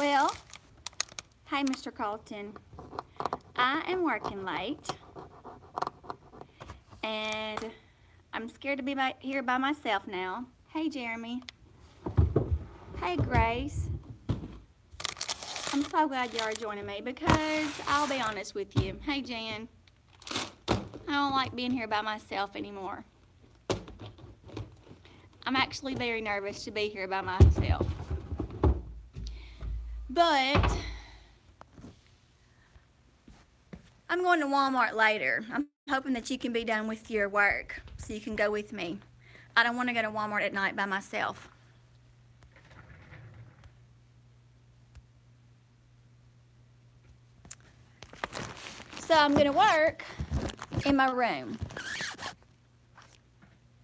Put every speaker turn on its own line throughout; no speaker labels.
Well, hey, Mr. Carlton. I am working late, and I'm scared to be here by myself now. Hey, Jeremy. Hey, Grace. I'm so glad you are joining me because I'll be honest with you. Hey, Jan. I don't like being here by myself anymore. I'm actually very nervous to be here by myself. But I'm going to Walmart later. I'm hoping that you can be done with your work so you can go with me. I don't want to go to Walmart at night by myself. So I'm going to work in my room.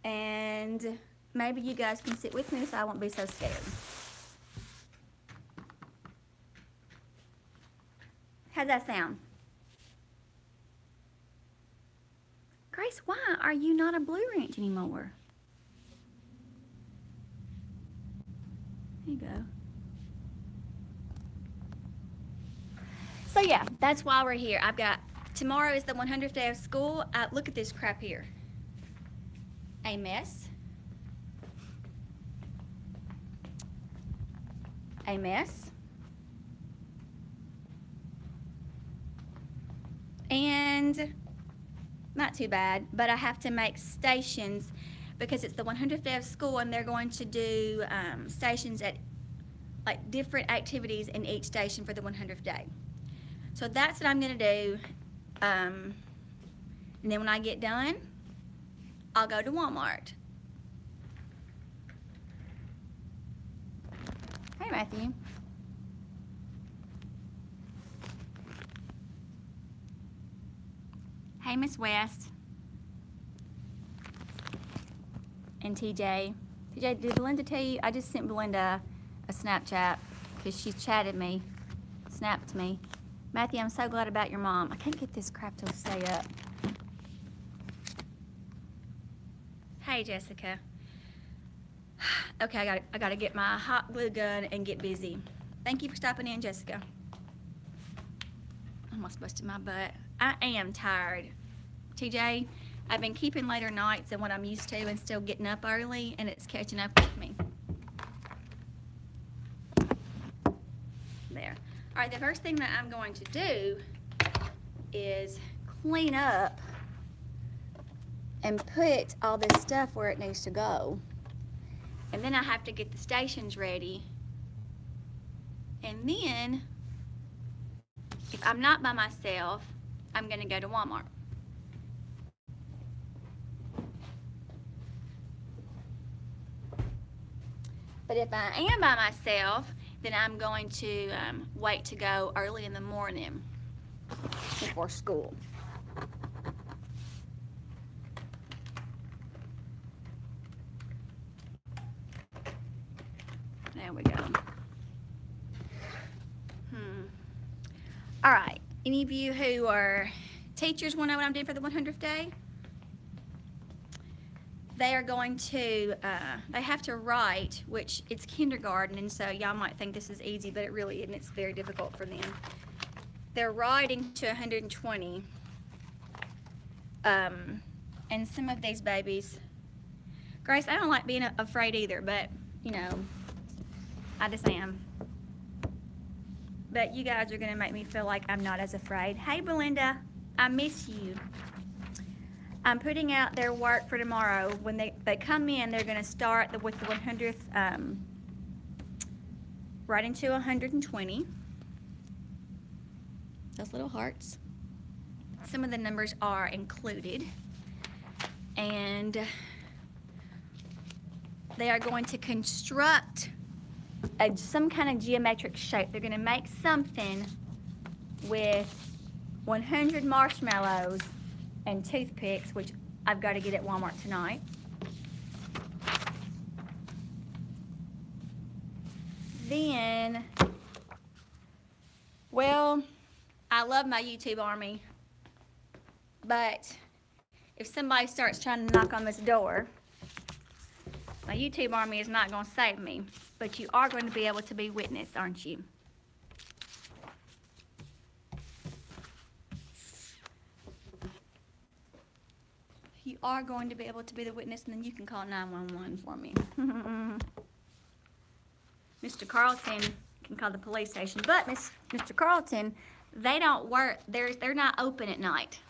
And maybe you guys can sit with me so I won't be so scared. How's that sound? Grace, why are you not a Blue Ranch anymore? There you go. So yeah, that's why we're here. Tomorrow is the 100th day of school. Look at this crap here. A mess. A mess. And not too bad, but I have to make stations because it's the 100th day of school and they're going to do stations at like different activities in each station for the 100th day. So that's what I'm gonna do. And then when I get done, I'll go to Walmart. Hey, Matthew. Hey, Miss West. And TJ. TJ, did Belinda tell you? I just sent Belinda a Snapchat because she chatted me, snapped me. Matthew, I'm so glad about your mom. I can't get this crap to stay up. Hey, Jessica. Okay, I gotta get my hot glue gun and get busy. Thank you for stopping in, Jessica. I almost busted my butt. I am tired. TJ, I've been keeping later nights than what I'm used to and still getting up early, and it's catching up with me. There. All right, the first thing that I'm going to do is clean up and put all this stuff where it needs to go. And then I have to get the stations ready. And then, if I'm not by myself, I'm gonna go to Walmart. But if I am by myself, then I'm going to wait to go early in the morning before school. There we go. All right, any of you who are teachers want to know what I'm doing for the 100th day? They are going to, they have to write, which it's kindergarten, and so y'all might think this is easy, but it really isn't. It's very difficult for them. They're writing to 120. And some of these babies, Grace, I don't like being afraid either, but, you know, I just am. But you guys are going to make me feel like I'm not as afraid. Hey, Belinda, I miss you. I'm putting out their work for tomorrow. When they come in, they're going to start with the 100th, right into 120. Those little hearts. Some of the numbers are included. And they are going to construct some kind of geometric shape. They're going to make something with 100 marshmallows and toothpicks, which I've got to get at Walmart tonight. Then, well, I love my YouTube army, but if somebody starts trying to knock on this door, my YouTube army is not going to save me, but you are going to be able to be witness, aren't you? you are going to be able to be the witness, and then you can call 911 for me. Mr. Carlton can call the police station, but Mr. Carlton, they don't work. They're not open at night.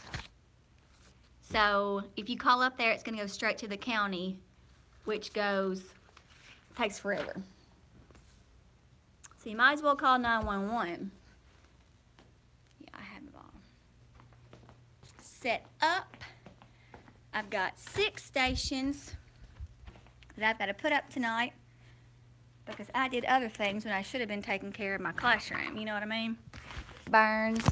So if you call up there, it's going to go straight to the county, which takes forever. So you might as well call 911. Yeah, I have it all set up. I've got 6 stations that I've got to put up tonight because I did other things when I should have been taking care of my classroom. You know what I mean? Burns.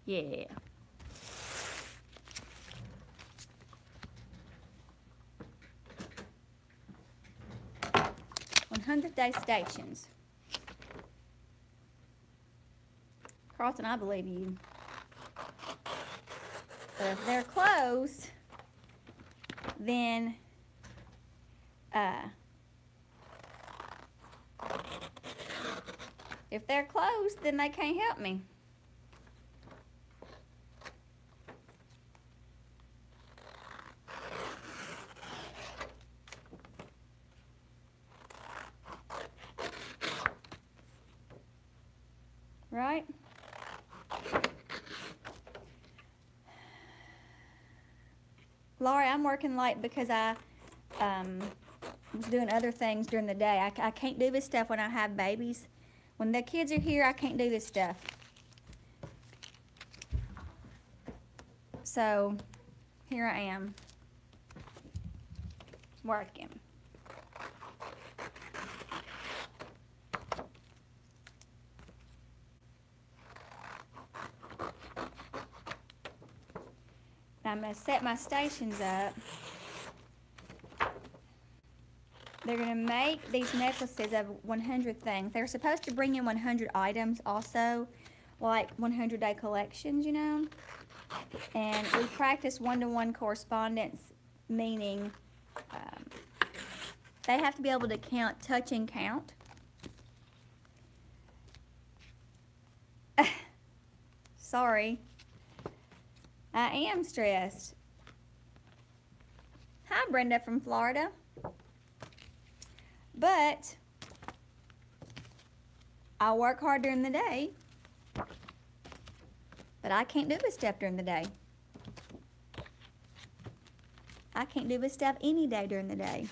Yeah. "100-day stations." Carlton, I believe you. But if they're closed, then if they're closed, then they can't help me. Right? Laura, I'm working late because I was doing other things during the day. I can't do this stuff when I have babies. When the kids are here, I can't do this stuff. So, here I am, working. I'm going to set my stations up. They're going to make these necklaces of 100 things. They're supposed to bring in 100 items also, like 100-day collections, you know. And we practice one-to-one correspondence, meaning they have to be able to count, touch and count. Sorry. I am stressed. Hi, Brenda from Florida. But I work hard during the day, but I can't do this stuff during the day. I can't do this stuff any day during the day.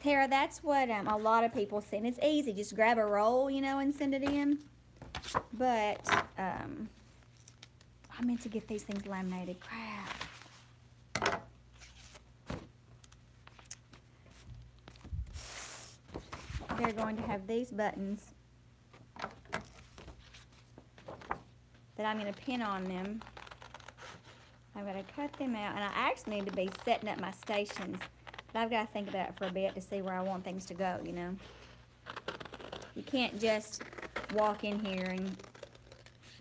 Tara, that's what a lot of people say. And it's easy. Just grab a roll, you know, and send it in. But I meant to get these things laminated. Crap. They're going to have these buttons that I'm going to pin on them. I'm going to cut them out, and I actually need to be setting up my stations, but I've got to think about it for a bit to see where I want things to go, you know. You can't just walk in here and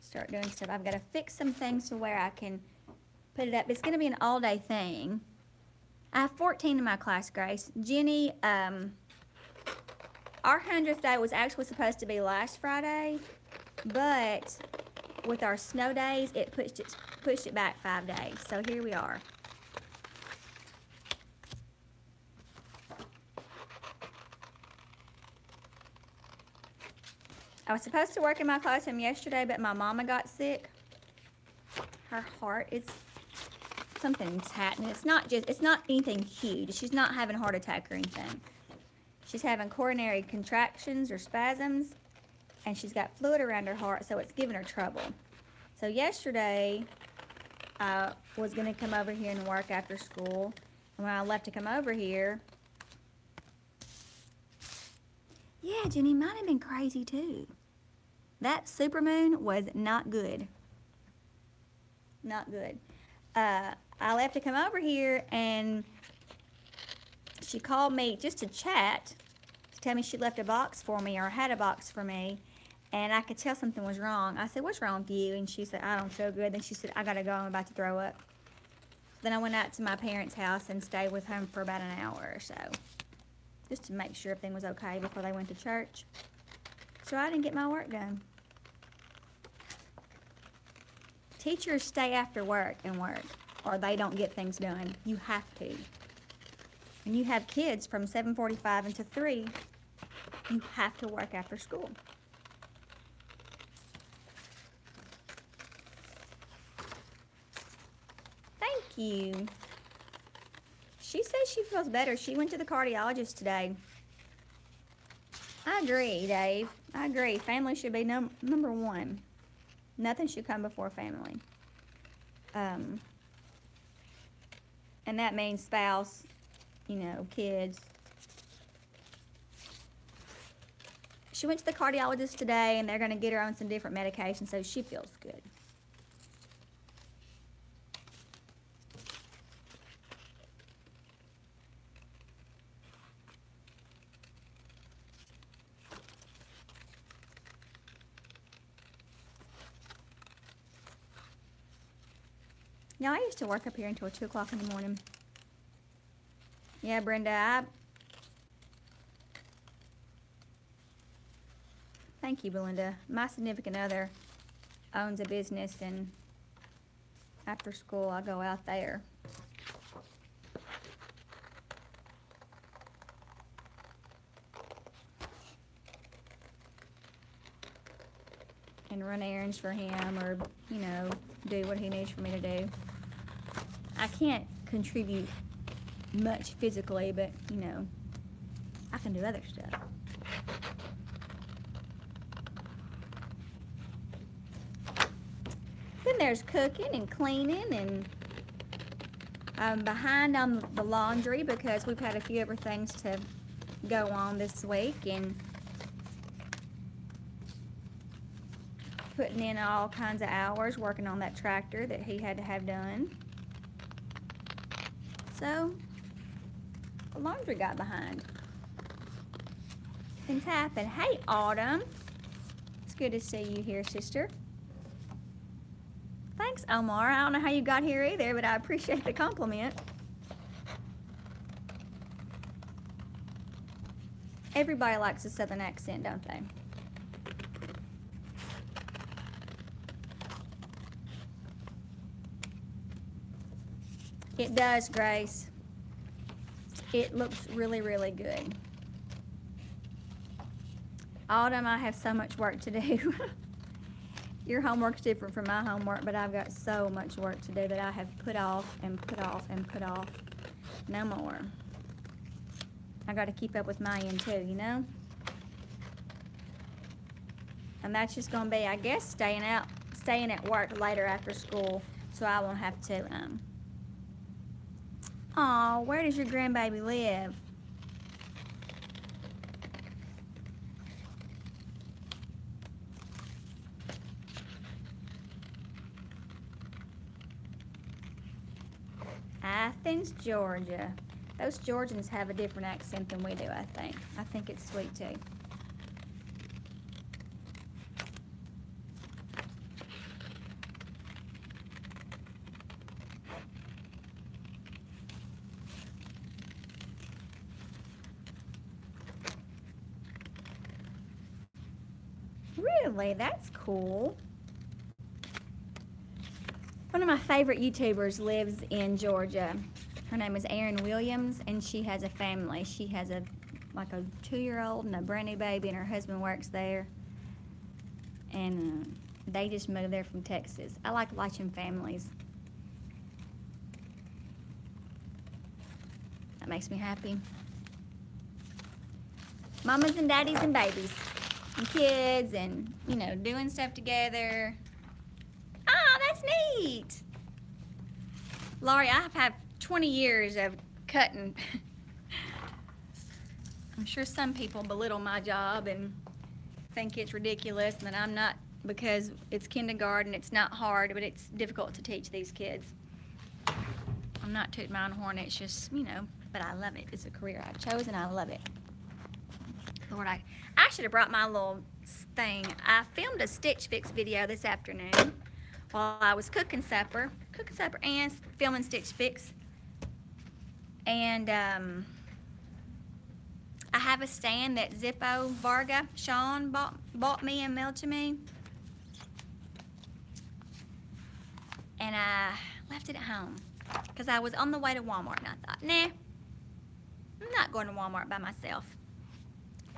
start doing stuff. I've got to fix some things to where I can put it up. It's going to be an all-day thing. I have 14 in my class, Grace. Jenny, our 100th day was actually supposed to be last Friday, but with our snow days, it pushed it back 5 days. So here we are. I was supposed to work in my classroom yesterday, but my mama got sick. Her heart, something's happening. It's not anything huge. She's not having a heart attack or anything. She's having coronary contractions or spasms, and she's got fluid around her heart, so it's giving her trouble. So yesterday, I was going to come over here and work after school, and when I left to come over here, yeah, Jenny, might have been crazy too. That supermoon was not good. Not good. I left to come over here, and she called me just to chat, to tell me she left a box for me or had a box for me, and I could tell something was wrong. I said, "What's wrong with you?" And she said, "I don't feel good." Then she said, "I gotta go, I'm about to throw up." Then I went out to my parents' house and stayed with them for about an hour or so, just to make sure everything was okay before they went to church. So I didn't get my work done. Teachers stay after work and work, or they don't get things done. You have to. And you have kids from 7:45 until 3, you have to work after school. Thank you. She says she feels better. She went to the cardiologist today. I agree, Dave. I agree. Family should be number one. Nothing should come before family. And that means spouse, you know, kids. She went to the cardiologist today, and they're going to get her on some different medications, so she feels good. Yeah, I used to work up here until 2 o'clock in the morning. Yeah, Brenda, thank you, Belinda. My significant other owns a business, and after school I go out there. And run errands for him, or, you know, do what he needs for me to do. I can't contribute much physically, but, you know, I can do other stuff. Then there's cooking and cleaning, and I'm behind on the laundry because we've had a few other things to go on this week, and putting in all kinds of hours working on that tractor that he had to have done. So, the laundry got behind. Things happen. Hey, Autumn. It's good to see you here, sister. Thanks, Omar. I don't know how you got here either, but I appreciate the compliment. Everybody likes a southern accent, don't they? It does, Grace. It looks really, really good. Autumn, I have so much work to do. Your homework's different from my homework, but I've got so much work to do that I have put off and put off and put off. No more. I got to keep up with my end too, you know? And that's just going to be, I guess, staying at work later after school, so I won't have to, Aw, where does your grandbaby live? Athens, Georgia. Those Georgians have a different accent than we do, I think. I think it's sweet too. Really? That's cool. One of my favorite YouTubers lives in Georgia. Her name is Erin Williams, and she has a family. She has like a 2-year-old and a brand new baby, and her husband works there. And they just moved there from Texas. I like watching families. That makes me happy. Mamas and daddies and babies. And kids, and, you know, doing stuff together. Ah, that's neat. Laurie, I've had 20 years of cutting. I'm sure some people belittle my job and think it's ridiculous, and that I'm not, because it's kindergarten, it's not hard, but it's difficult to teach these kids. I'm not tooting my own horn, it's just, you know, but I love it. It's a career I chose, and I love it. Lord, I should have brought my little thing. I filmed a Stitch Fix video this afternoon while I was cooking supper and filming Stitch Fix. And I have a stand that Zippo Varga Sean bought me and mailed to me. and I left it at home because I was on the way to Walmart, and I thought, nah, I'm not going to Walmart by myself.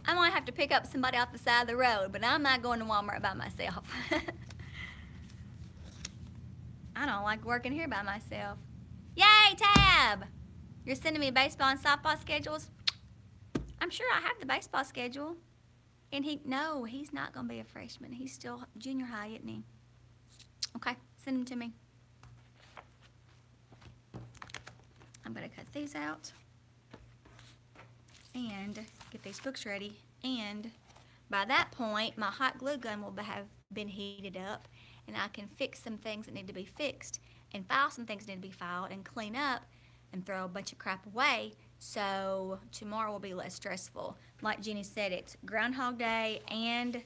I might have to pick up somebody off the side of the road, but I'm not going to Walmart by myself. I don't like working here by myself. Yay, Tab! You're sending me baseball and softball schedules? I'm sure I have the baseball schedule. And no, he's not going to be a freshman. He's still junior high, isn't he? Okay, send them to me. I'm going to cut these out and get these books ready. And by that point, my hot glue gun will have been heated up, and I can fix some things that need to be fixed and file some things that need to be filed and clean up and throw a bunch of crap away, so tomorrow will be less stressful. Like Jenny said, it's Groundhog Day and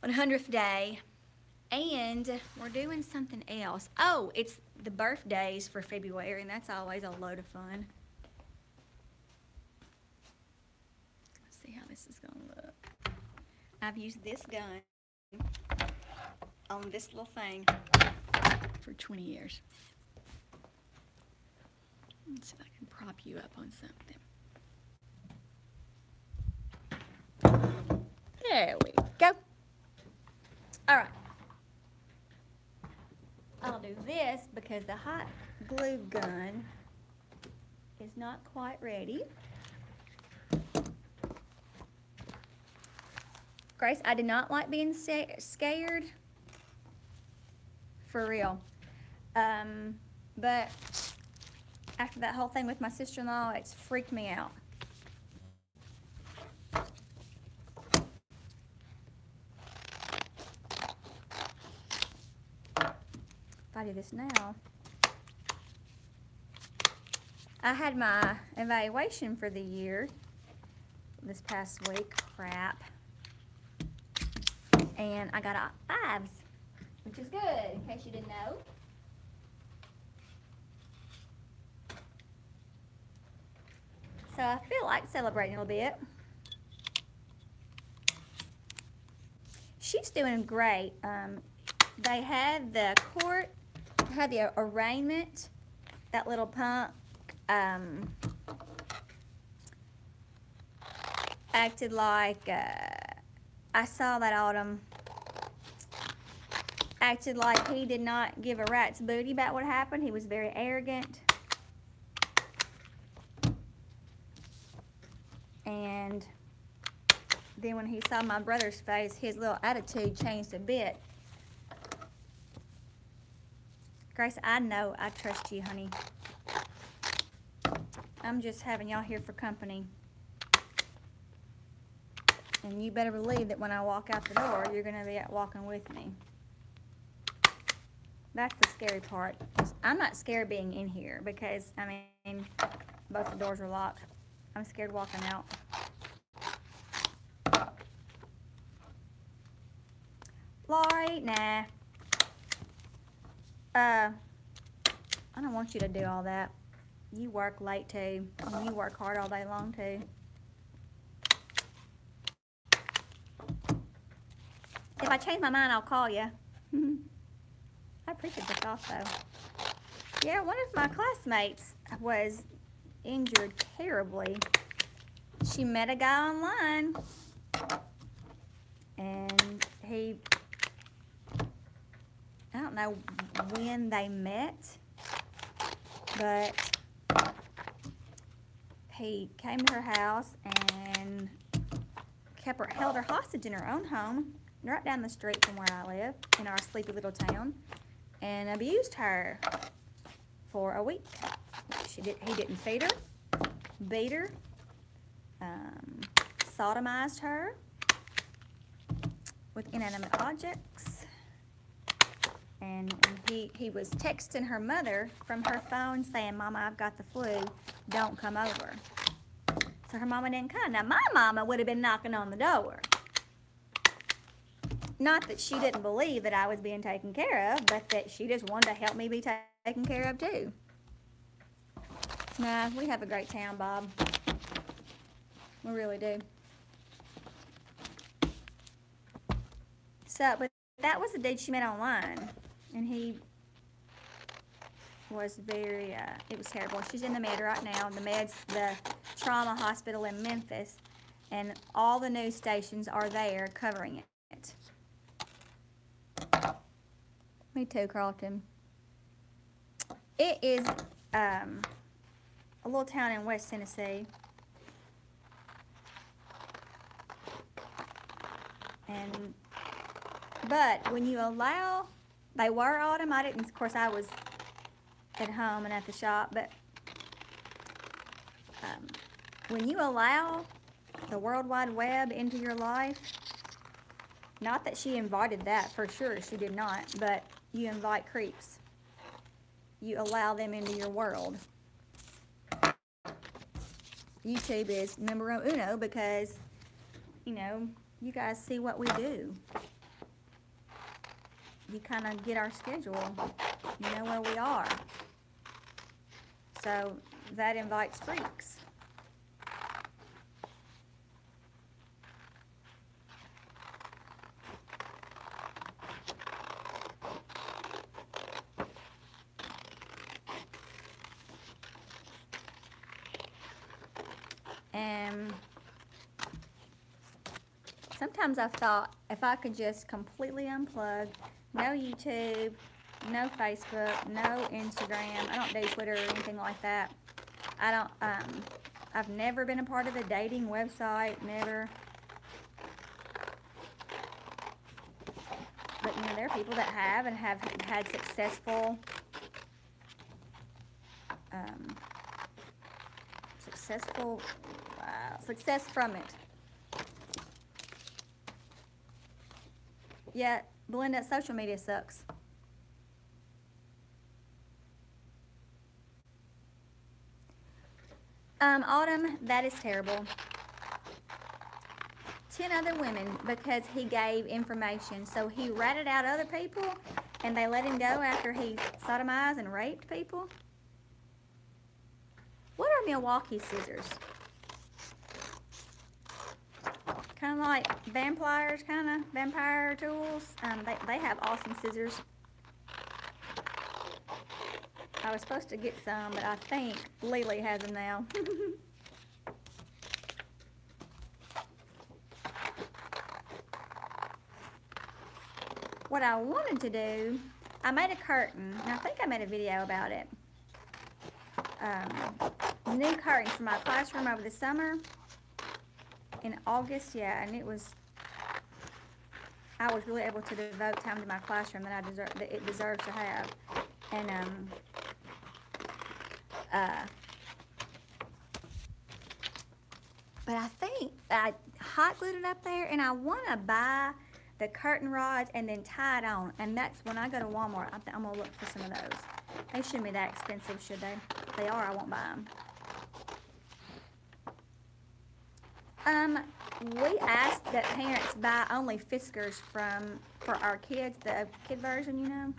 100th day, and we're doing something else. Oh, it's the birthdays for February, and that's always a load of fun. Let's see how this is going to look. I've used this gun on this little thing for 20 years. Let's see if I can prop you up on something. There we go. All right. I'll do this because the hot glue gun is not quite ready. Grace, I did not like being scared. For real. But after that whole thing with my sister-in-law, it's freaked me out. If I do this now, I had my evaluation for the year this past week. Crap. And I got a 5s, which is good, in case you didn't know. So I feel like celebrating a little bit. She's doing great. They had the court, had the arraignment. That little punk acted like, I saw that Autumn, acted like he did not give a rat's booty about what happened. He was very arrogant. And then when he saw my brother's face, his little attitude changed a bit. Grace, I know I trust you, honey. I'm just having y'all here for company. And you better believe that when I walk out the door, you're going to be walking with me. That's the scary part. I'm not scared being in here because, I mean, both the doors are locked. I'm scared walking out. Lori, nah. I don't want you to do all that. You work late too, and you work hard all day long too. If I change my mind, I'll call you. I appreciate the thought though. Yeah, one of my classmates was injured terribly. She met a guy online, and I don't know when they met, but he came to her house and held her hostage in her own home, right down the street from where I live, in our sleepy little town, and abused her for a week. He didn't feed her, beat her, sodomized her with inanimate objects, and he was texting her mother from her phone saying, "Mama, I've got the flu, don't come over." So her mama didn't come. Now my mama would have been knocking on the door. Not that she didn't believe that I was being taken care of, but that she just wanted to help me be taken care of too. Nah, we have a great town, Bob. We really do. So, but that was the dude she met online, and he was very, it was terrible. She's in the med right now. The trauma hospital in Memphis, and all the news stations are there covering it. Me too, Carlton. It is a little town in West Tennessee. But when you allow, they were Autumn. I didn't, of course, I was at home and at the shop, but when you allow the World Wide Web into your life, not that she invited that, for sure, she did not, but you invite creeps. You allow them into your world. YouTube is numero uno because, you know, you guys see what we do. You kind of get our schedule. You know where we are. So that invites freaks. And sometimes I've thought if I could just completely unplug, no YouTube, no Facebook, no Instagram. I don't do Twitter or anything like that. I don't, I've never been a part of a dating website, never. But, you know, there are people that have and have had success from it. Yeah, Belinda, social media sucks. Autumn, that is terrible. 10 other women because he gave information. So he ratted out other people and they let him go after he sodomized and raped people? What are Milwaukee scissors? Kind of like vampire tools. They have awesome scissors. I was supposed to get some, but I think Lily has them now. What I wanted to do, I made a curtain, and I think I made a video about it. New curtains for my classroom over the summer. In August, yeah, and I was really able to devote time to my classroom that it deserves to have. And but I think I hot glued it up there, and I want to buy the curtain rods and then tie it on. And that's when I go to Walmart. I'm gonna look for some of those. They shouldn't be that expensive, should they? If they are, I won't buy them. We asked that parents buy only Fiskars for our kids, the kid version, you know.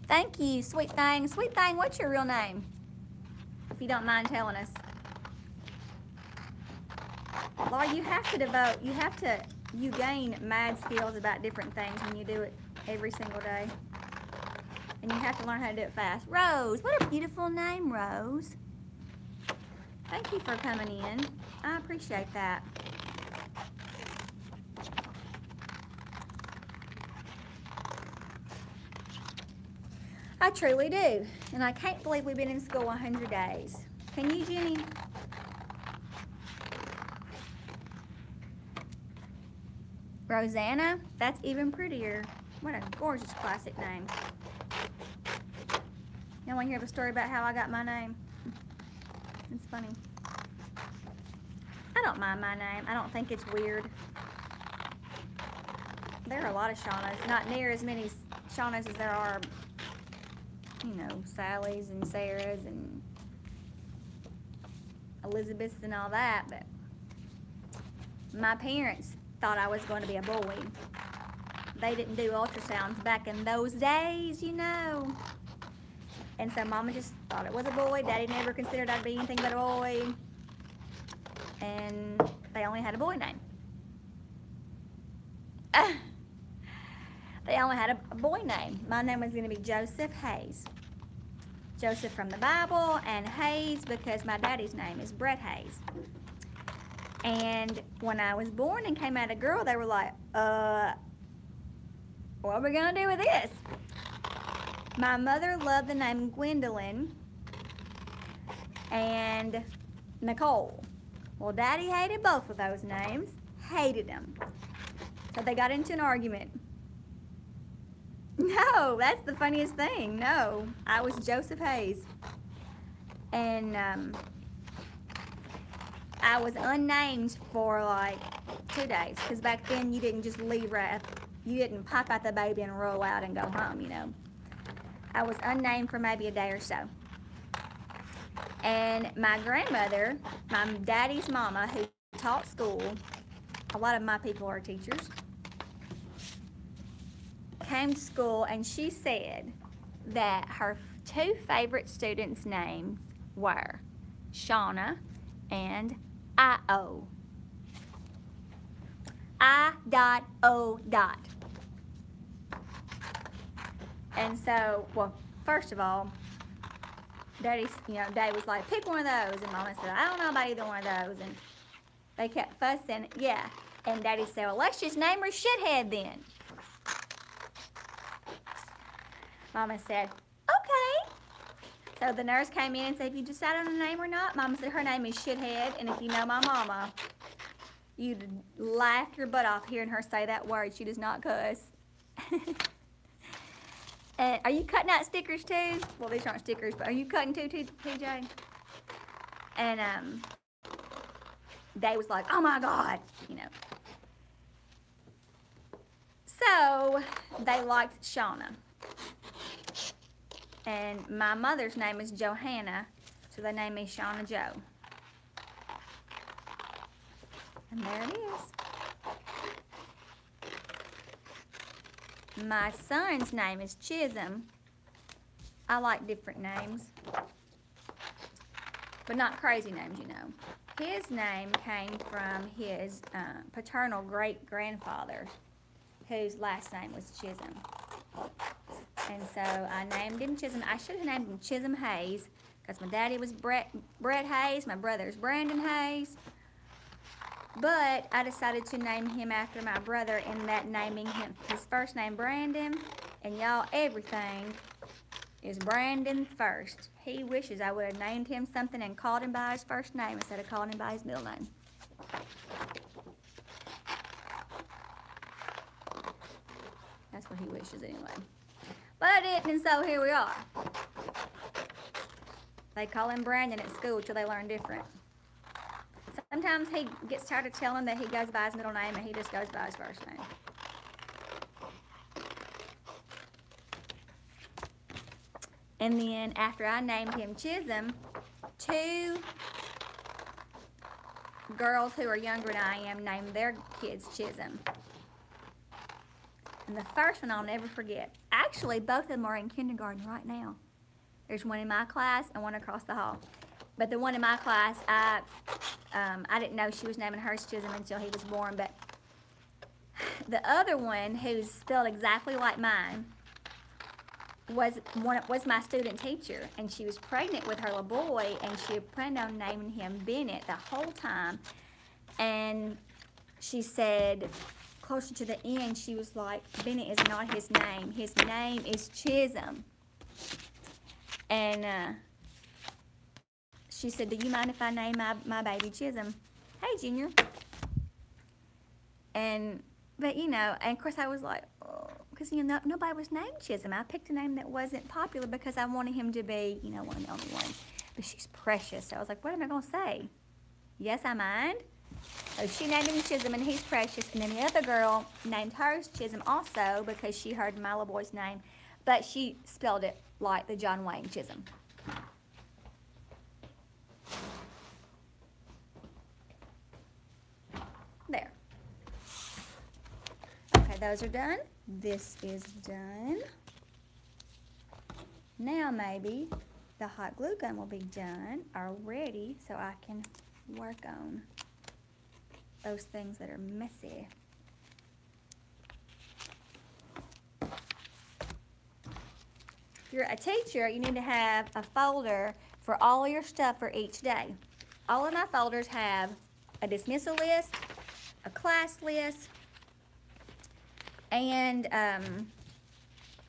Thank you, Sweet Thing. Sweet Thing, what's your real name? If you don't mind telling us. Laura, you have to you gain mad skills about different things when you do it every single day. And you have to learn how to do it fast. Rose, what a beautiful name, Rose. Thank you for coming in. I appreciate that. I truly do. And I can't believe we've been in school 100 days. Can you, Jenny? Rosanna? That's even prettier. What a gorgeous classic name. You want to hear the story about how I got my name? It's funny. I don't mind my name. I don't think it's weird. there are a lot of Shaunas, not near as many Shaunas as there are, you know, Sallys and Sarahs and Elizabeths and all that, but my parents thought I was going to be a boy. They didn't do ultrasounds back in those days, you know. And so Mama just thought it was a boy. Daddy never considered I'd be anything but a boy. And they only had a boy name. They only had a boy name. My name was going to be Joseph Hayes. Joseph from the Bible, and Hayes because my daddy's name is Brett Hayes. And when I was born and came out a girl, they were like, what are we going to do with this? My mother loved the name Gwendolyn and Nicole. Well, Daddy hated both of those names, hated them. So they got into an argument. No, that's the funniest thing. No, I was Joseph Hayes. And I was unnamed for like 2 days, because back then you didn't just leave you didn't pop out the baby and roll out and go home, you know. I was unnamed for maybe a day or so. And my grandmother, my daddy's mama, who taught school, a lot of my people are teachers, came to school, and she said that her 2 favorite students' names were Shauna and I-O. I.O. And so, well, first of all, Daddy was like, pick one of those. And Mama said, I don't know about either one of those. And they kept fussing. Yeah. And Daddy said, well, let's just name her Shithead then. Mama said, okay. So the nurse came in and said, have you decided on a name or not? Mama said, her name is Shithead. And if you know my mama, you'd laugh your butt off hearing her say that word. She does not cuss. And are you cutting out stickers too? Well, these aren't stickers, but are you cutting too, TJ? And Dave was like, oh my God, you know. So they liked Shauna. And my mother's name is Johanna, so they named me Shauna Joe. And there it is. My son's name is Chisholm. I like different names, but not crazy names, you know. His name came from his paternal great-grandfather, whose last name was Chisholm. And so I named him Chisholm. I should have named him Chisholm Hayes, because my daddy was Brett Hayes, my brother's Brandon Hayes. But I decided to name him after my brother, in that naming him his first name Brandon, and y'all, everything is Brandon first. He wishes I would have named him something and called him by his first name instead of calling him by his middle name. That's what he wishes anyway. But I didn't, and so here we are. They call him Brandon at school till they learn different. Sometimes he gets tired of telling that he goes by his middle name, and he just goes by his first name. And then after I named him Chisholm, 2 girls who are younger than I am named their kids Chisholm. And the first one I'll never forget. Actually, both of them are in kindergarten right now. There's one in my class and one across the hall. But the one in my class, I didn't know she was naming hers Chisholm until he was born. But the other one, who's spelled exactly like mine, was my student teacher. And she was pregnant with her little boy, and she planned on naming him Bennett the whole time. And she said, closer to the end, she was like, Bennett is not his name. His name is Chisholm. And she said, do you mind if I name my baby Chisholm? Hey, Junior. But you know, and of course I was like, oh, because you know, nobody was named Chisholm. I picked a name that wasn't popular because I wanted him to be, you know, one of the only ones. But she's precious. So I was like, what am I going to say? Yes, I mind. So she named him Chisholm, and he's precious. And then the other girl named hers Chisholm also because she heard my little boy's name, but she spelled it like the John Wayne Chisholm. There. Okay, those are done. This is done. Now maybe the hot glue gun will be done or ready so I can work on those things that are messy. If you're a teacher, you need to have a folder for all your stuff for each day. All of my folders have a dismissal list, a class list, and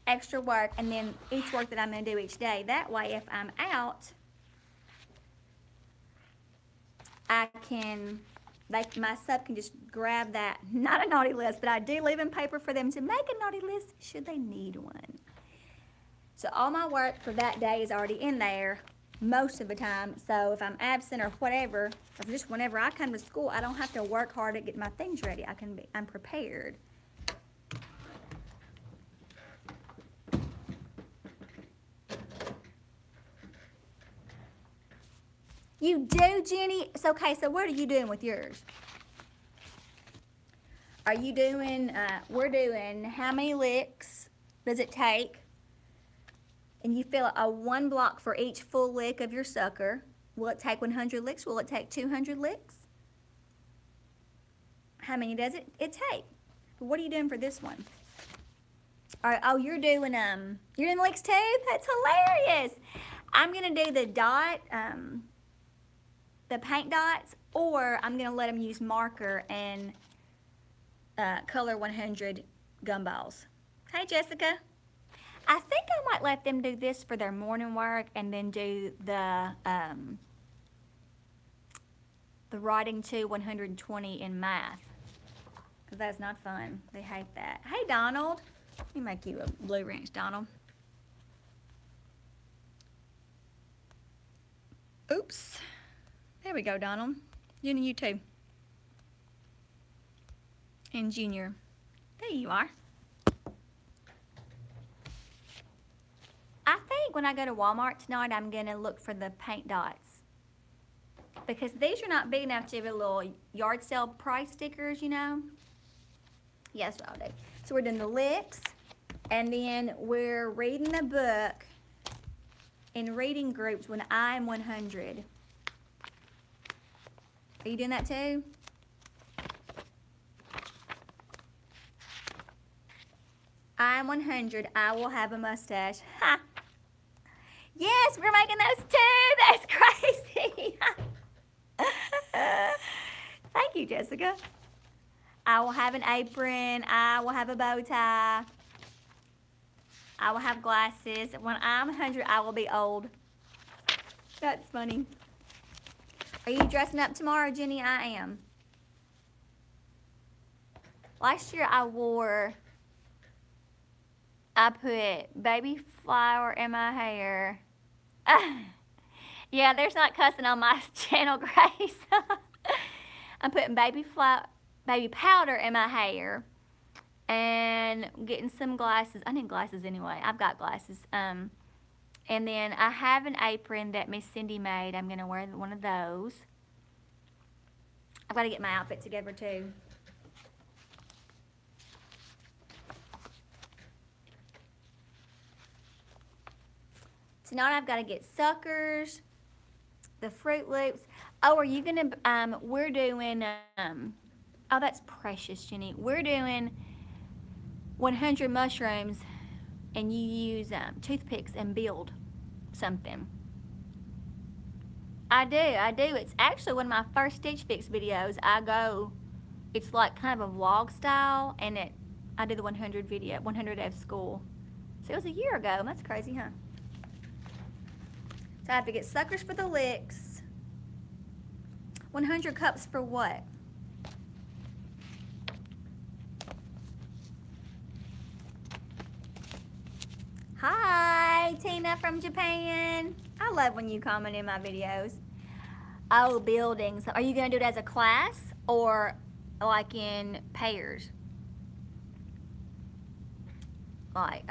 extra work, and then each work that I'm going to do each day. That way, if I'm out, I can, my sub can just grab that, not a naughty list, but I do leave in paper for them to make a naughty list should they need one. So all my work for that day is already in there most of the time. So if I'm absent or whatever, or just whenever I come to school, I don't have to work hard to get my things ready. I'm prepared. You do, Jenny? It's okay, so what are you doing with yours? Are you doing, we're doing how many licks does it take? And you fill a 1 block for each full lick of your sucker. Will it take 100 licks? Will it take 200 licks? How many does it take? What are you doing for this one? All right, oh, you're doing licks too? That's hilarious. I'm gonna do the dot, the paint dots, or I'm gonna let them use marker and color 100 gumballs. Hey, Jessica. I think I might let them do this for their morning work and then do the writing to 120 in math, because that's not fun. They hate that. Hey, Donald. Let me make you a blue wrench, Donald. Oops. There we go, Donald. You too. And Junior. There you are. I think when I go to Walmart tonight, I'm going to look for the paint dots, because these are not big enough to have a little yard sale price stickers, you know. Yes, I'll do. So we're doing the licks, and then we're reading the book in reading groups when I'm 100. Are you doing that too? I'm 100. I will have a mustache. Ha! Yes, we're making those too. That's crazy. Thank you, Jessica. I will have an apron. I will have a bow tie. I will have glasses. When I'm 100, I will be old. That's funny. Are you dressing up tomorrow, Jenny? I am. Last year I put baby flower in my hair. Yeah, there's not cussing on my channel, Grace. I'm putting baby powder in my hair and getting some glasses. I need glasses anyway. I've got glasses. And then I have an apron that Miss Cindy made. I'm going to wear one of those. I've got to get my outfit together too. Tonight I've got to get suckers, the Fruit Loops. Oh, are you going to, we're doing, oh, that's precious, Jenny. We're doing 100 mushrooms, and you use toothpicks and build something. I do. It's actually one of my first Stitch Fix videos. It's like kind of a vlog style, and I did the 100 video, 100 at school. So it was a year ago. That's crazy, huh? So I have to get suckers for the licks. 100 cups for what? Hi, Tina from Japan. I love when you comment in my videos. Oh, buildings. Are you going to do it as a class or like in pairs? Like,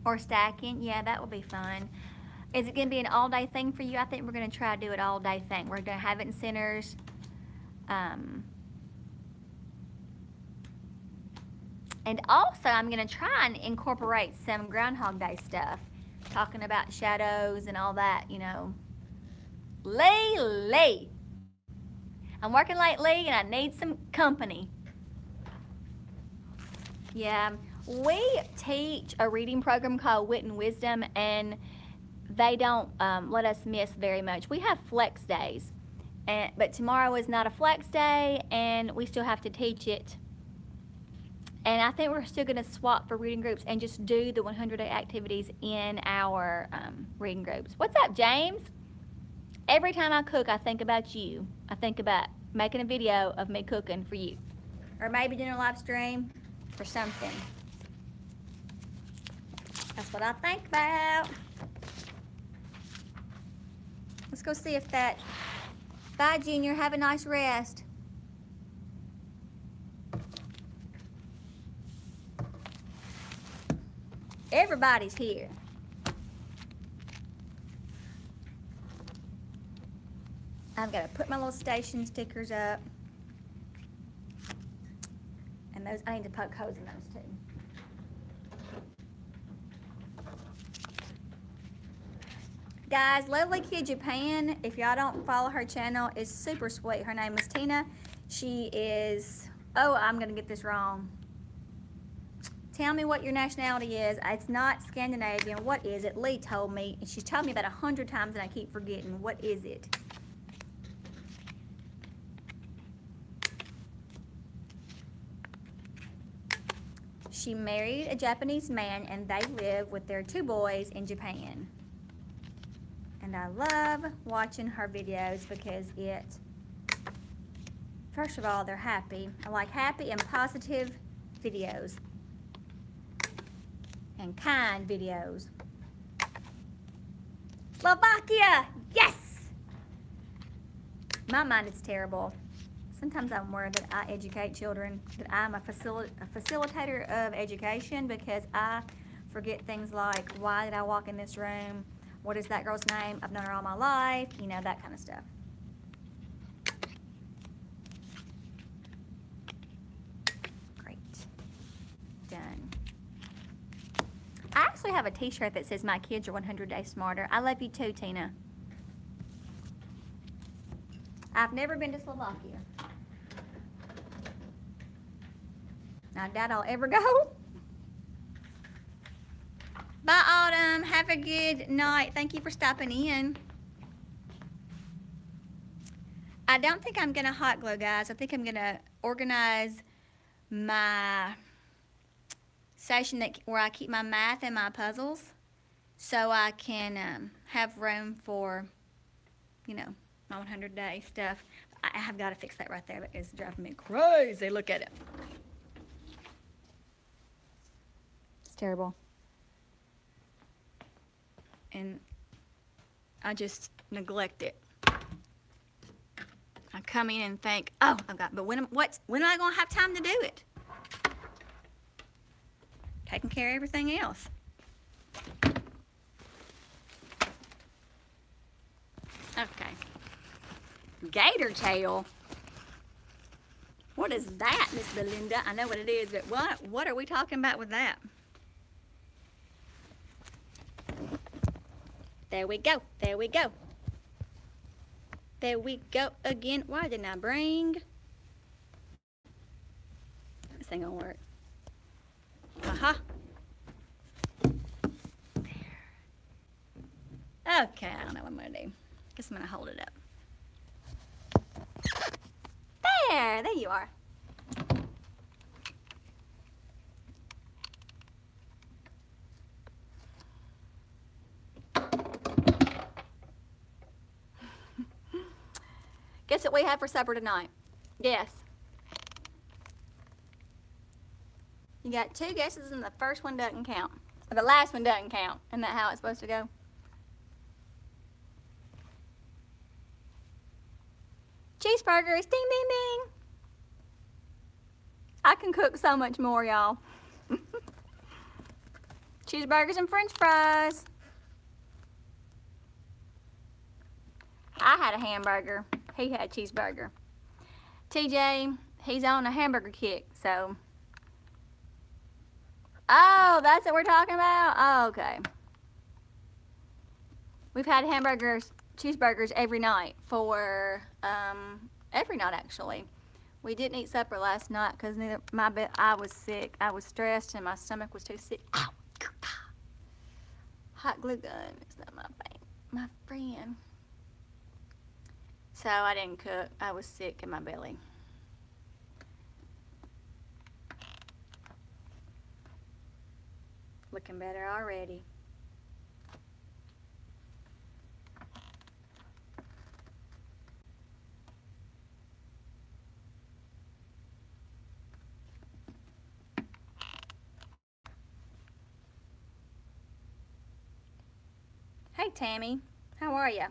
or stacking? Yeah, that would be fun. Is it going to be an all-day thing for you? I think we're going to try to do it all-day thing. We're going to have it in centers. And also, I'm going to try and incorporate some Groundhog Day stuff, talking about shadows and all that, you know. Lee. I'm working late, Lee, and I need some company. Yeah, we teach a reading program called Wit and Wisdom, and they don't let us miss very much. We have flex days, but tomorrow is not a flex day, and we still have to teach it. And I think we're still going to swap for reading groups and just do the 100-day activities in our reading groups. What's up, James? Every time I cook, I think about you. I think about making a video of me cooking for you. Or maybe doing a live stream or something. That's what I think about. Let's go see if that... Bye, Junior. Have a nice rest. Everybody's here. I've got to put my little station stickers up. And those, I need to poke holes in those too. Guys, Lovely Kid Japan, if y'all don't follow her channel, is super sweet. Her name is Tina. She is, oh, I'm going to get this wrong. Tell me what your nationality is. It's not Scandinavian. What is it? Lee told me. And she's told me about 100 times and I keep forgetting. What is it? She married a Japanese man and they live with their 2 boys in Japan. And I love watching her videos because it, first of all, they're happy. I like happy and positive videos. And kind videos. Slovakia! Yes! My mind is terrible. Sometimes I'm worried that I educate children, that I'm a facilitator of education because I forget things like, why did I walk in this room? What is that girl's name? I've known her all my life. You know, that kind of stuff. Great. Done. I actually have a t-shirt that says my kids are 100 days smarter. I love you too, Tina. I've never been to Slovakia. I doubt I'll ever go. Bye, Autumn. Have a good night. Thank you for stopping in. I don't think I'm going to hot glue, guys. I think I'm going to organize my station where I keep my math and my puzzles so I can have room for, you know, my 100-day stuff. I have got to fix that right there. That is driving me crazy. Look at it. It's terrible. And I just neglect it. I come in and think, oh, I've got, but when am I going to have time to do it? Taking care of everything else. Okay. Gator tail. What is that, Miss Belinda? I know what it is, but what are we talking about with that? There we go. There we go. There we go again. Why didn't I bring? This ain't gonna work. Aha. There. Okay, I don't know what I'm gonna do. Guess I'm gonna hold it up. There you are. Guess what we have for supper tonight? Guess. You got 2 guesses and the first one doesn't count. Or the last one doesn't count. Isn't that how it's supposed to go? Cheeseburgers, ding, ding, ding. I can cook so much more, y'all. Cheeseburgers and french fries. I had a hamburger. He had a cheeseburger. TJ, he's on a hamburger kick, so. Oh, that's what we're talking about? Oh, okay. We've had hamburgers, cheeseburgers every night for, every night actually. We didn't eat supper last night because I was sick. I was stressed and my stomach was too sick. Ow! Hot glue gun is not my friend. So I didn't cook. I was sick in my belly. Looking better already. Hey Tammy, how are ya?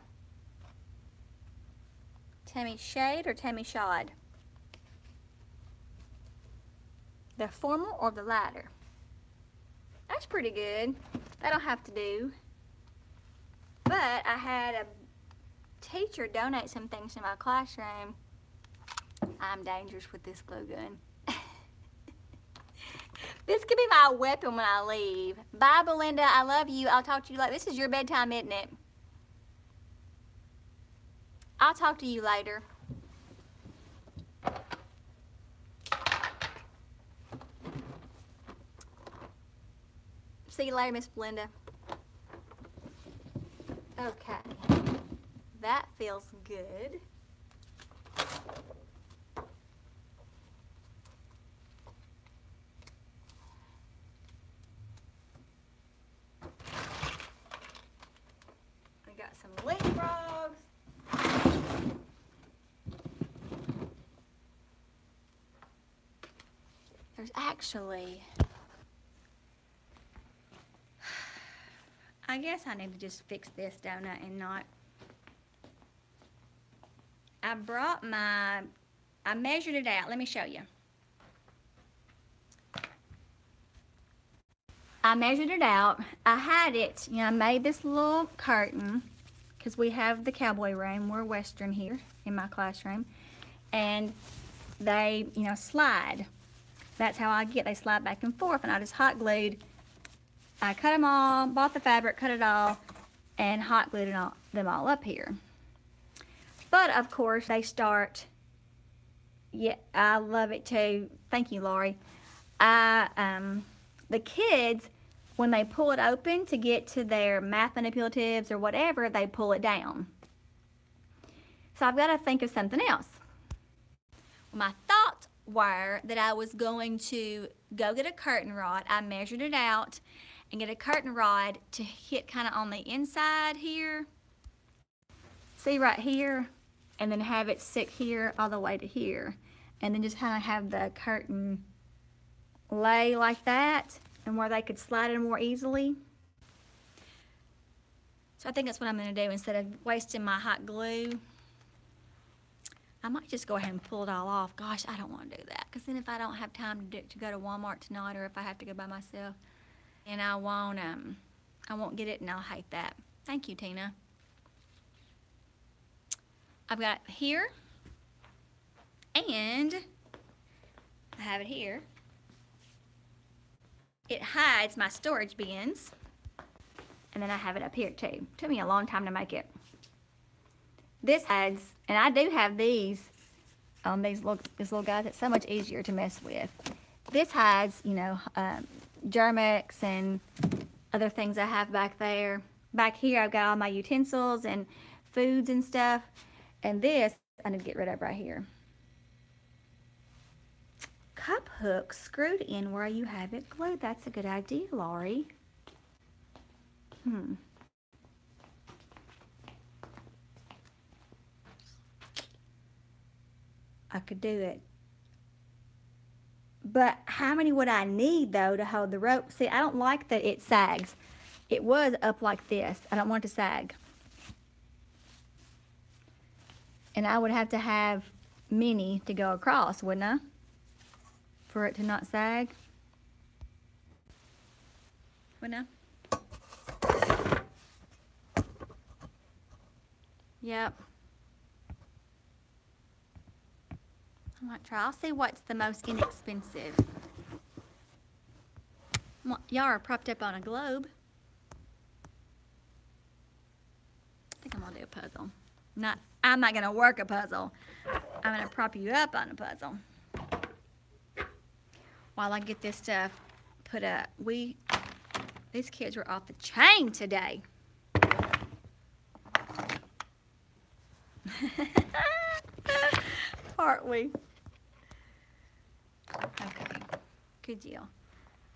Tammy Shade or Tammy Shod? The former or the latter? That's pretty good. That'll have to do. But I had a teacher donate some things to my classroom. I'm dangerous with this glue gun. This could be my weapon when I leave. Bye, Belinda. I love you. I'll talk to you later. This is your bedtime, isn't it? I'll talk to you later. See you later, Miss Belinda. Okay. That feels good. We got some leapfrogs. There's actually, I guess I need to just fix this donut and not. I measured it out. Let me show you. I measured it out. I had it, I made this little curtain because we have the cowboy room. We're Western here in my classroom. And they, slide. That's how they slide back and forth. And I just hot glued. I cut them all, bought the fabric, cut it all, and hot glued them all up here. But of course they start, yeah, I love it too. Thank you, Laurie. The kids, when they pull it open to get to their math manipulatives or whatever, they pull it down. So I've got to think of something else. My thoughts were that I was going to go get a curtain rod. I measured it out and get a curtain rod to hit kind of on the inside here. See right here? And then have it stick here all the way to here. And then just kind of have the curtain lay like that and where they could slide in more easily. So I think that's what I'm going to do instead of wasting my hot glue. I might just go ahead and pull it all off. Gosh, I don't want to do that because then if I don't have time to go to Walmart tonight or if I have to go by myself, and I won't get it and I'll hate that. Thank you, Tina. I've got it here and I have it here. It hides my storage bins. And then I have it up here too. Took me a long time to make it. This hides, and I do have these little guys. It's so much easier to mess with. This hides, Germ-X and other things I have back there. Back here I've got all my utensils and foods and stuff. And this I need to get rid of right here. Cup hook screwed in where you have it glued. That's a good idea, Laurie. I could do it. But how many would I need, though, to hold the rope? See, I don't like that it sags. It was up like this. I don't want it to sag. And I would have to have many to go across, wouldn't I? For it to not sag. Wouldn't I? Yep. I might try. I'll see what's the most inexpensive. Y'all are propped up on a globe. I think I'm gonna do a puzzle. I'm not gonna work a puzzle. I'm gonna prop you up on a puzzle. While I get this stuff put up. These kids were off the chain today. Aren't we? Okay, good deal.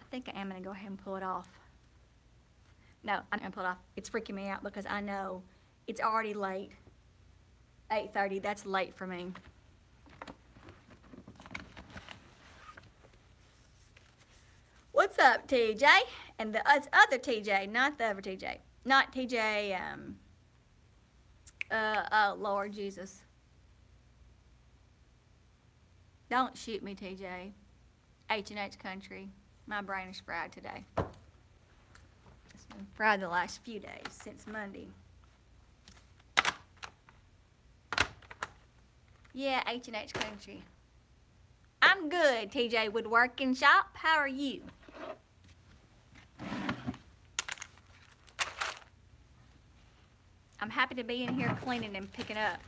I think I am gonna go ahead and pull it off. No, I'm gonna pull it off. It's freaking me out because I know it's already late. 8:30, that's late for me. What's up, TJ? And the other TJ, not the other TJ. Not TJ, oh, Lord Jesus. Don't shoot me, TJ. H&H Country. My brain is fried today. It's been fried the last few days, since Monday. Yeah, H&H Country. I'm good, TJ Woodworking Shop. How are you? I'm happy to be in here cleaning and picking up.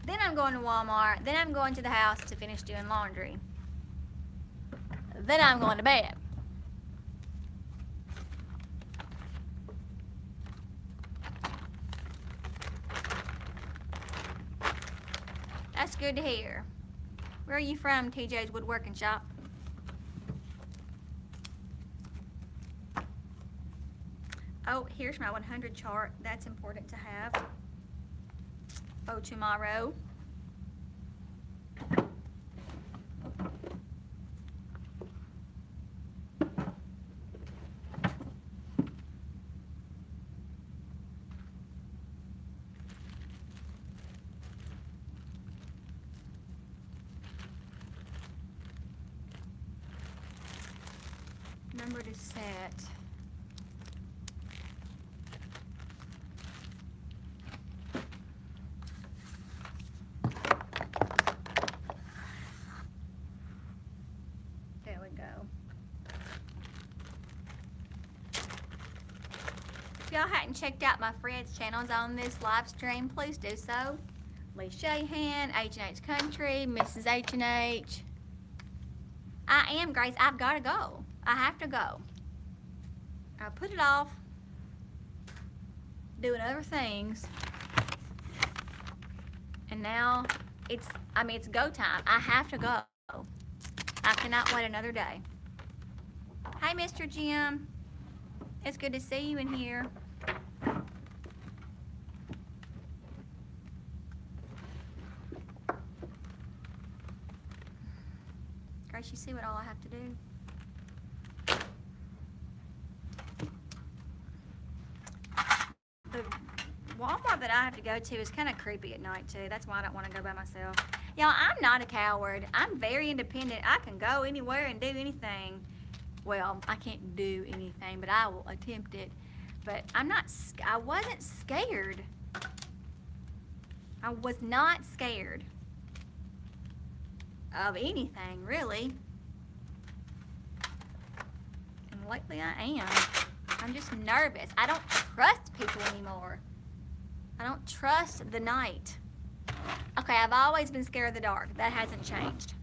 Then I'm going to Walmart. Then I'm going to the house to finish doing laundry. Then I'm going to bed. That's good to hear. Where are you from, TJ's Woodworking Shop? Oh, here's my 100 chart. That's important to have. Oh, tomorrow. Number to set. There we go. If y'all hadn't checked out my friends' channels on this live stream, please do so. Lee Shahan, H&H Country, Mrs. H&H. I am, Grace. I've got to go. I have to go. I put it off doing other things, and now it's go time. I have to go. I cannot wait another day. Hey, Mr. Jim. It's good to see you in here. Grace, you see what all I have to do? The Walmart that I have to go to is kind of creepy at night too. That's why I don't want to go by myself. Y'all, I'm not a coward. I'm very independent. I can go anywhere and do anything. Well, I can't do anything, but I will attempt it. But I wasn't scared. I was not scared of anything, really. And lately I am. I'm just nervous. I don't trust people anymore. I don't trust the night. Okay, I've always been scared of the dark. That hasn't changed.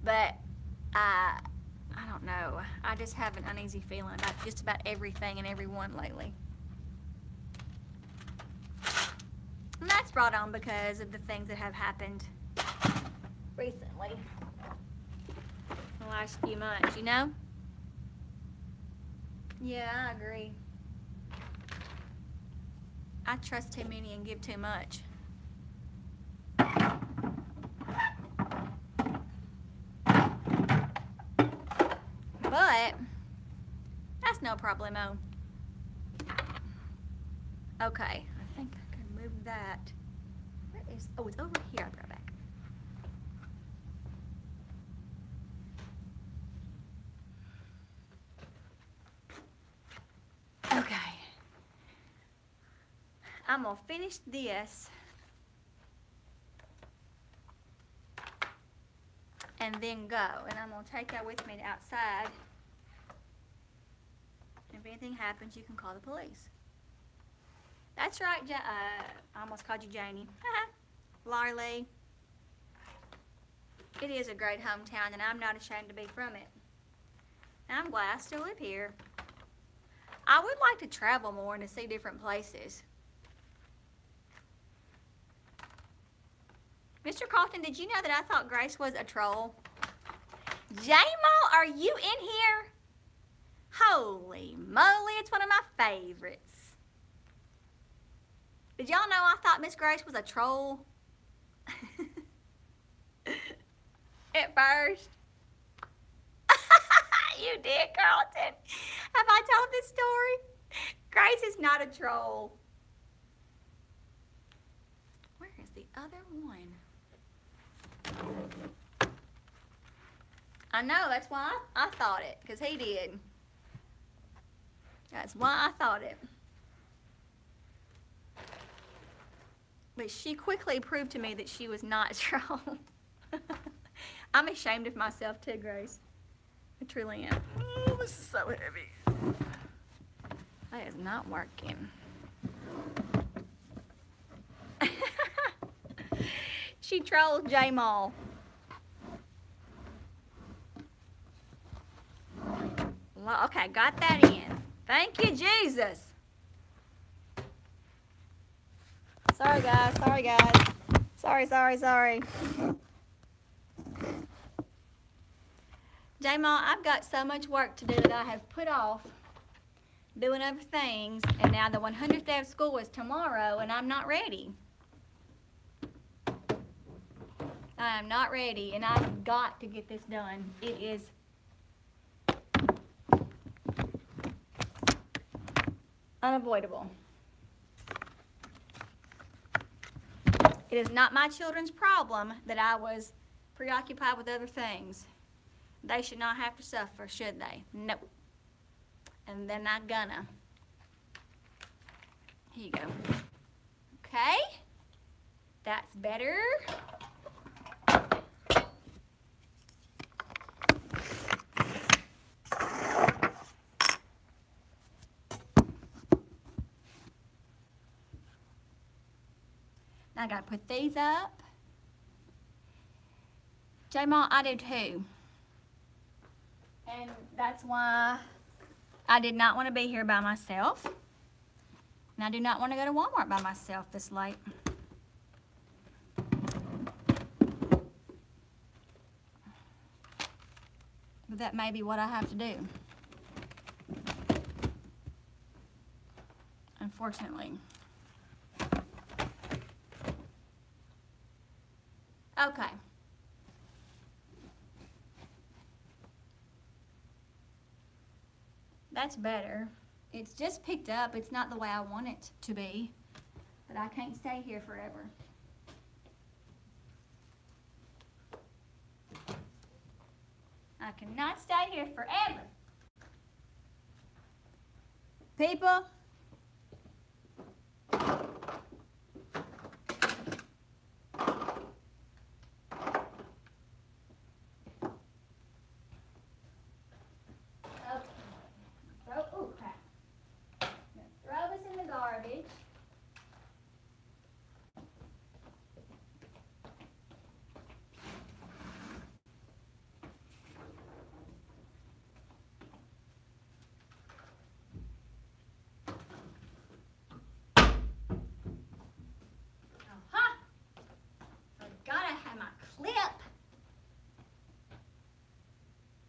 But I don't know. I just have an uneasy feeling about just about everything and everyone lately. And that's brought on because of the things that have happened recently. In the last few months, you know? Yeah, I agree. I trust too many and give too much. But that's no problemo. Okay, I think move that. Where is, oh, it's over here. I'll be right back. Okay. I'm gonna finish this and then go. And I'm gonna take that with me outside. If anything happens, you can call the police. That's right, I almost called you Janie. Larley. It is a great hometown, and I'm not ashamed to be from it. And I'm glad I still live here. I would like to travel more and to see different places. Mr. Carlton, did you know that I thought Grace was a troll? J-Mo, are you in here? Holy moly, it's one of my favorites. Did y'all know I thought Miss Grace was a troll? At first. You did, Carlton. Have I told this story? Grace is not a troll. Where is the other one? I know, that's why I thought it, because he did. That's why I thought it. But she quickly proved to me that she was not a troll. I'm ashamed of myself too, Grace. I truly am. Oh, this is so heavy. That is not working. She trolls J-Mall. Well, okay, got that in. Thank you, Jesus. Sorry, guys. Sorry, guys. Sorry. J-Mall, I've got so much work to do that I have put off doing other things, and now the 100th day of school is tomorrow, and I'm not ready. I am not ready, and I've got to get this done. It is unavoidable. It is not my children's problem that I was preoccupied with other things. They should not have to suffer, should they? No. And they're not gonna. Here you go. Okay. That's better. Now I gotta put these up. J-Mall, I do too. And that's why I did not want to be here by myself. And I do not want to go to Walmart by myself this late. But that may be what I have to do. Unfortunately. Okay. That's better. It's just picked up. It's not the way I want it to be. But I can't stay here forever. I cannot stay here forever. People.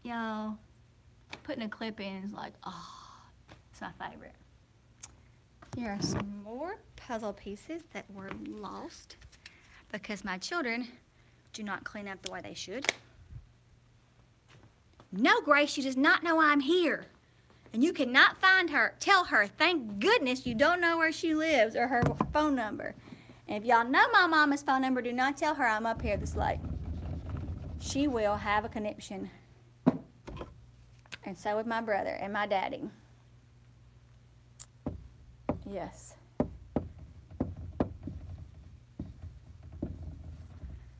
Y'all, putting a clip in is like, oh, it's my favorite. Here are some more puzzle pieces that were lost because my children do not clean up the way they should. No, Grace, she does not know I'm here. And you cannot find her. Tell her, thank goodness you don't know where she lives or her phone number. And if y'all know my mama's phone number, do not tell her I'm up here this late. She will have a conniption. And so would my brother and my daddy. Yes.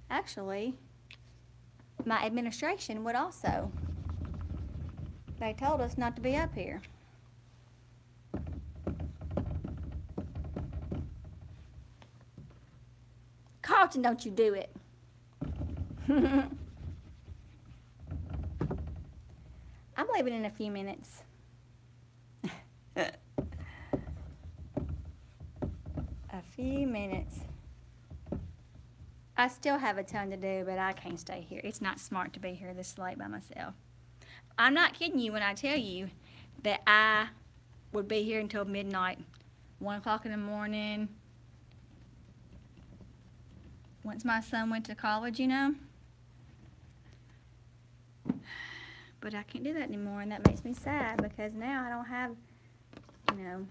Actually, my administration would also. They told us not to be up here. Carlton, don't you do it. I'm leaving in a few minutes. A few minutes. I still have a ton to do, but I can't stay here. It's not smart to be here this late by myself. I'm not kidding you when I tell you that I would be here until midnight, 1 o'clock in the morning. Once my son went to college, you know. But I can't do that anymore, and that makes me sad because now I don't have, you know,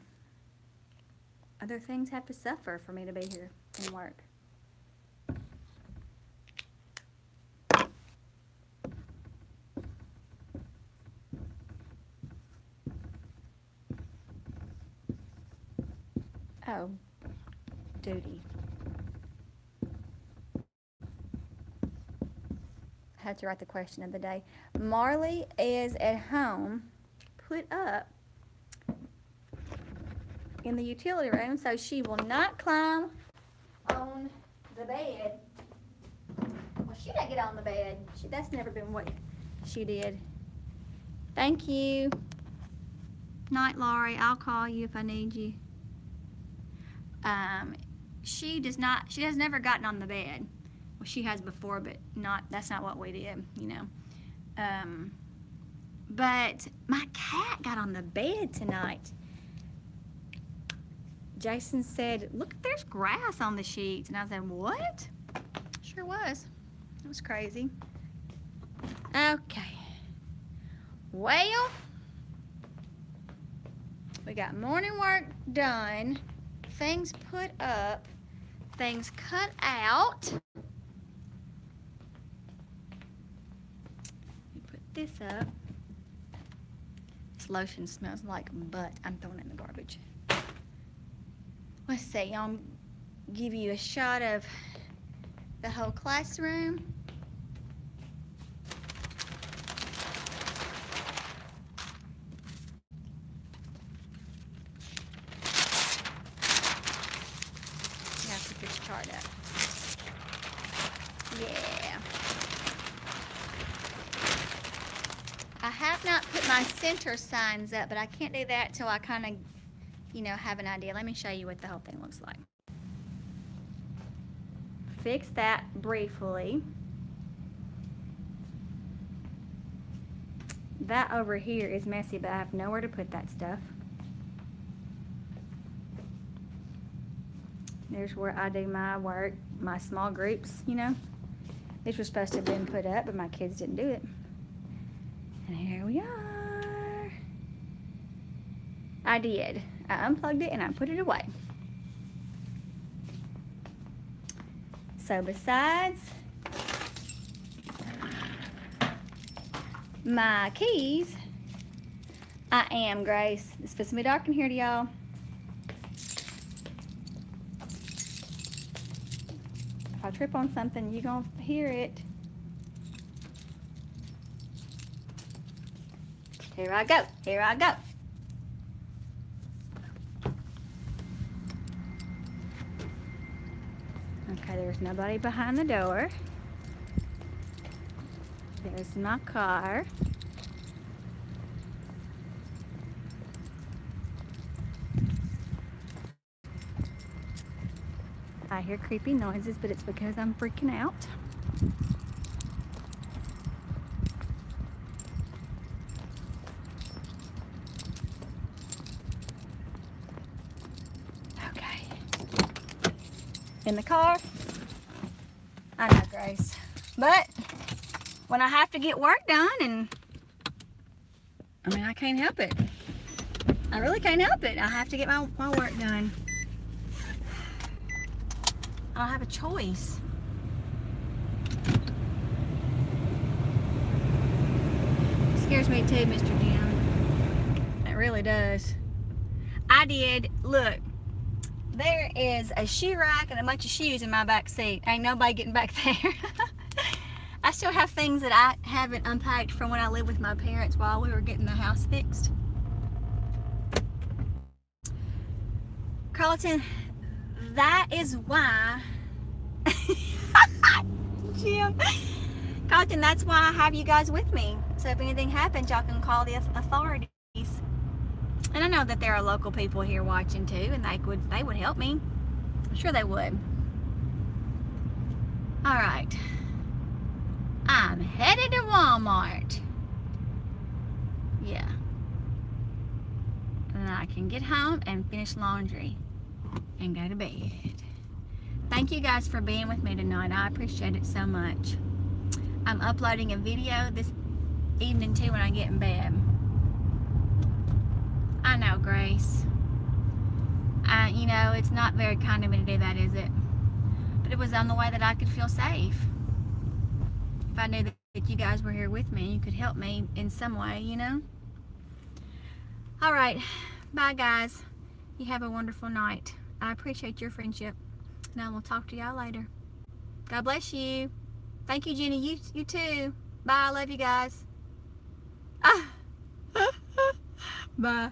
other things have to suffer for me to be here and work. Oh, duty. I had to write the question of the day. Marley is at home, put up in the utility room, so she will not climb on the bed. Well, she didn't get on the bed. That's never been what she did. Thank you. Night, Laurie. I'll call you if I need you. She has never gotten on the bed. Well, she has before, but that's not what we did, you know. But my cat got on the bed tonight. Jason said, look, there's grass on the sheets. And I said, what? Sure was. It was crazy. Okay. Well, we got morning work done. Things put up, things cut out. Let me put this up. This lotion smells like butt. I'm throwing it in the garbage. Let's see, I'll give you a shot of the whole classroom. This chart up. Yeah. I have not put my center signs up, but I can't do that till I kind of, you know, have an idea. Let me show you what the whole thing looks like. Fix that briefly. That over here is messy, but I have nowhere to put that stuff. There's where I do my work, my small groups, you know. This was supposed to have been put up, but my kids didn't do it. And here we are. I did. I unplugged it and I put it away. So besides my keys, I am Grace. It's supposed to be dark in here to y'all. If I trip on something, you're gonna hear it. Here I go. Here I go. Okay, there's nobody behind the door. There's my car. I hear creepy noises, but it's because I'm freaking out. Okay. In the car. I know, Grace. But when I have to get work done, and I mean, I can't help it. I really can't help it. I have to get my work done. I don't have a choice. It scares me too, Mr. Jim. It really does. Look, there is a shoe rack and a bunch of shoes in my back seat. Ain't nobody getting back there. I still have things that I haven't unpacked from when I lived with my parents while we were getting the house fixed. Carlton, that is why Jim, Carlton, that's why I have you guys with me. So if anything happens, y'all can call the authorities. And I know that there are local people here watching too, and they would help me. I'm sure they would. All right. I'm headed to Walmart. Yeah. And then I can get home and finish laundry and go to bed. Thank you guys for being with me tonight. I appreciate it so much. I'm uploading a video this evening too when I get in bed. I know, Grace. You know, it's not very kind of me to do that, is it? But it was on the way that I could feel safe. If I knew that you guys were here with me, you could help me in some way, you know? All right. Bye, guys. You have a wonderful night. I appreciate your friendship. And I will talk to y'all later. God bless you. Thank you, Jenny. You too. Bye. I love you guys. Bye.